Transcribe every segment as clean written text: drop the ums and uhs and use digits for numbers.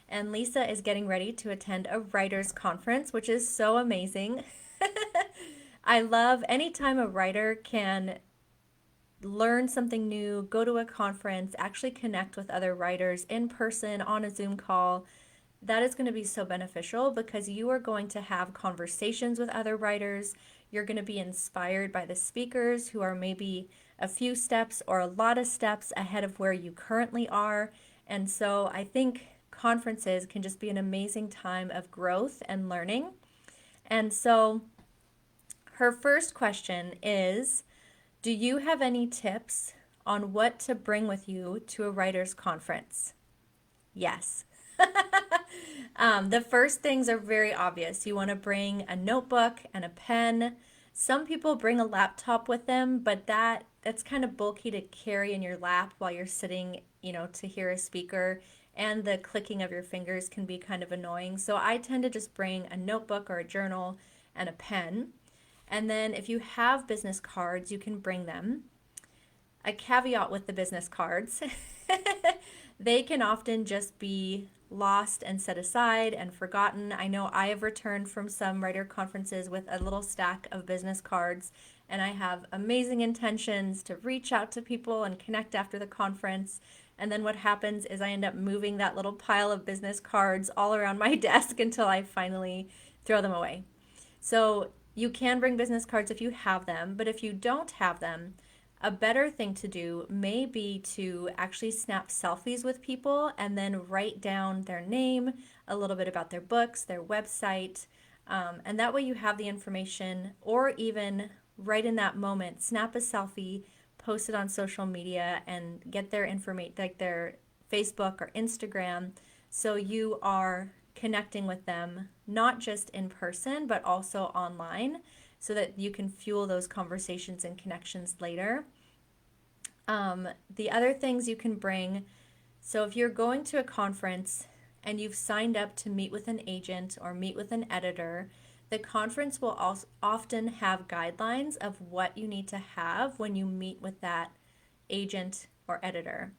and Lisa is getting ready to attend a writers conference, which is so amazing. I love anytime a writer can learn something new, go to a conference, actually connect with other writers in person on a Zoom call. That is going to be so beneficial because you are going to have conversations with other writers. You're going to be inspired by the speakers who are maybe a few steps or a lot of steps ahead of where you currently are. And so I think conferences can just be an amazing time of growth and learning. And so her first question is, do you have any tips on what to bring with you to a writer's conference? Yes. The first things are very obvious. You want to bring a notebook and a pen. Some people bring a laptop with them, but that's kind of bulky to carry in your lap while you're sitting, to hear a speaker, and the clicking of your fingers can be kind of annoying. So I tend to just bring a notebook or a journal and a pen. And then if you have business cards, you can bring them. A caveat with the business cards, they can often just be lost and set aside and forgotten. I know I have returned from some writer conferences with a little stack of business cards, and I have amazing intentions to reach out to people and connect after the conference. And then what happens is I end up moving that little pile of business cards all around my desk until I finally throw them away. So you can bring business cards if you have them, but if you don't have them, a better thing to do may be to actually snap selfies with people and then write down their name, a little bit about their books, their website, and that way you have the information, or even right in that moment, snap a selfie, post it on social media, and get their information, like their Facebook or Instagram, so you are connecting with them not just in person but also online so that you can fuel those conversations and connections later. The other things you can bring, so if you're going to a conference and you've signed up to meet with an agent or meet with an editor, the conference will also often have guidelines of what you need to have when you meet with that agent or editor.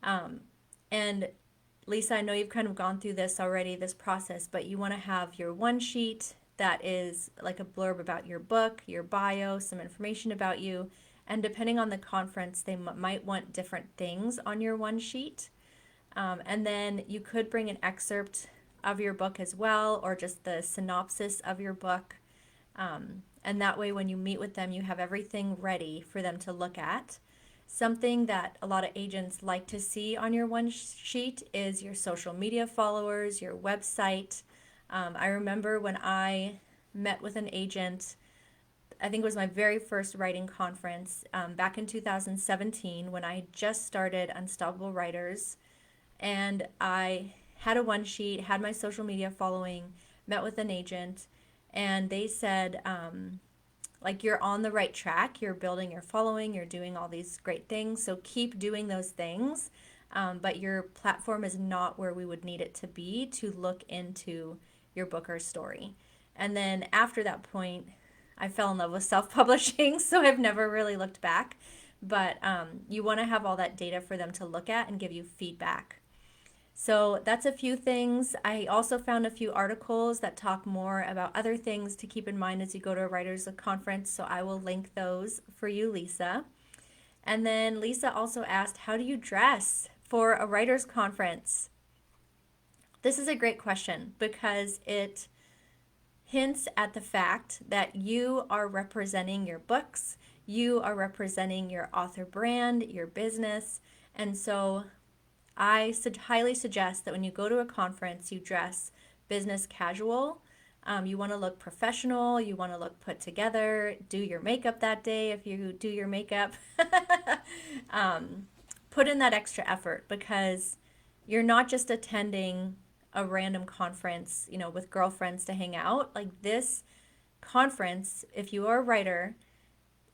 And Lisa, I know you've kind of gone through this already, this process, but you want to have your one sheet that is like a blurb about your book, your bio, some information about you. And depending on the conference, they might want different things on your one sheet. And then you could bring an excerpt of your book as well, or just the synopsis of your book. And that way, when you meet with them, you have everything ready for them to look at. Something that a lot of agents like to see on your one sheet is your social media followers, your website. I remember when I met with an agent, I think it was my very first writing conference back in 2017 when I just started Unstoppable Writers. And I had a one sheet, had my social media following, met with an agent, and they said, like, you're on the right track, you're building your following, you're doing all these great things, so keep doing those things. But your platform is not where we would need it to be to look into your book or story. And then after that point, I fell in love with self publishing, so I've never really looked back. But you want to have all that data for them to look at and give you feedback. So that's a few things. I also found a few articles that talk more about other things to keep in mind as you go to a writer's conference. So I will link those for you, Lisa. And then Lisa also asked, how do you dress for a writer's conference? This is a great question because it hints at the fact that you are representing your books, you are representing your author brand, your business. And so I highly suggest that when you go to a conference, you dress business casual. You want to look professional. You want to look put together. Do your makeup that day if you do your makeup. Put in that extra effort because you're not just attending a random conference, with girlfriends to hang out. Like this conference, if you are a writer,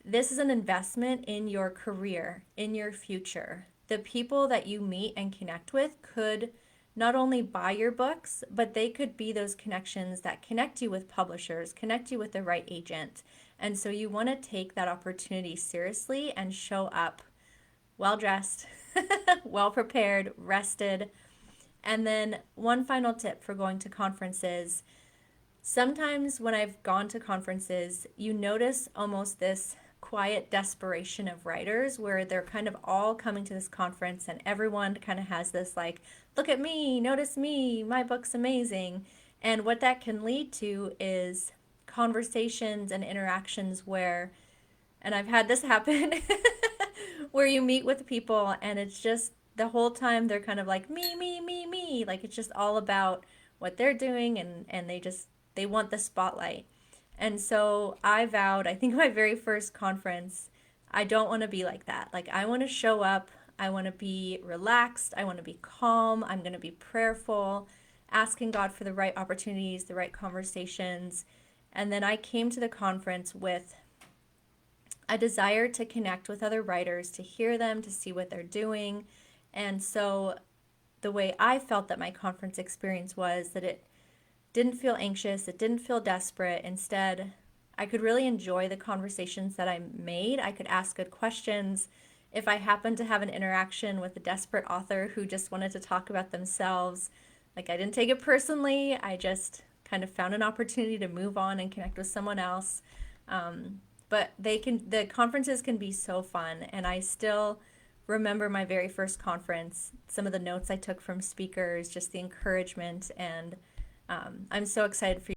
this is an investment in your career, in your future. The people that you meet and connect with could not only buy your books, but they could be those connections that connect you with publishers, connect you with the right agent. And so you want to take that opportunity seriously and show up well dressed, well prepared, rested, And then one final tip for going to conferences. Sometimes when I've gone to conferences, you notice almost this quiet desperation of writers where they're kind of all coming to this conference and everyone kind of has this like, look at me, notice me, my book's amazing. And what that can lead to is conversations and interactions where, and I've had this happen, where you meet with people and it's just the whole time they're kind of like me, like it's just all about what they're doing and they want the spotlight. And so I vowed, I think my very first conference, I don't want to be like that. Like I want to show up, I want to be relaxed, I want to be calm, I'm going to be prayerful, asking God for the right opportunities, the right conversations. And then I came to the conference with a desire to connect with other writers, to hear them, to see what they're doing. And so the way I felt that my conference experience was that it didn't feel anxious, it didn't feel desperate. Instead, I could really enjoy the conversations that I made. I could ask good questions. If I happened to have an interaction with a desperate author who just wanted to talk about themselves, like I didn't take it personally. I just kind of found an opportunity to move on and connect with someone else. But the conferences can be so fun, and I still remember my very first conference, some of the notes I took from speakers, just the encouragement, and I'm so excited for you.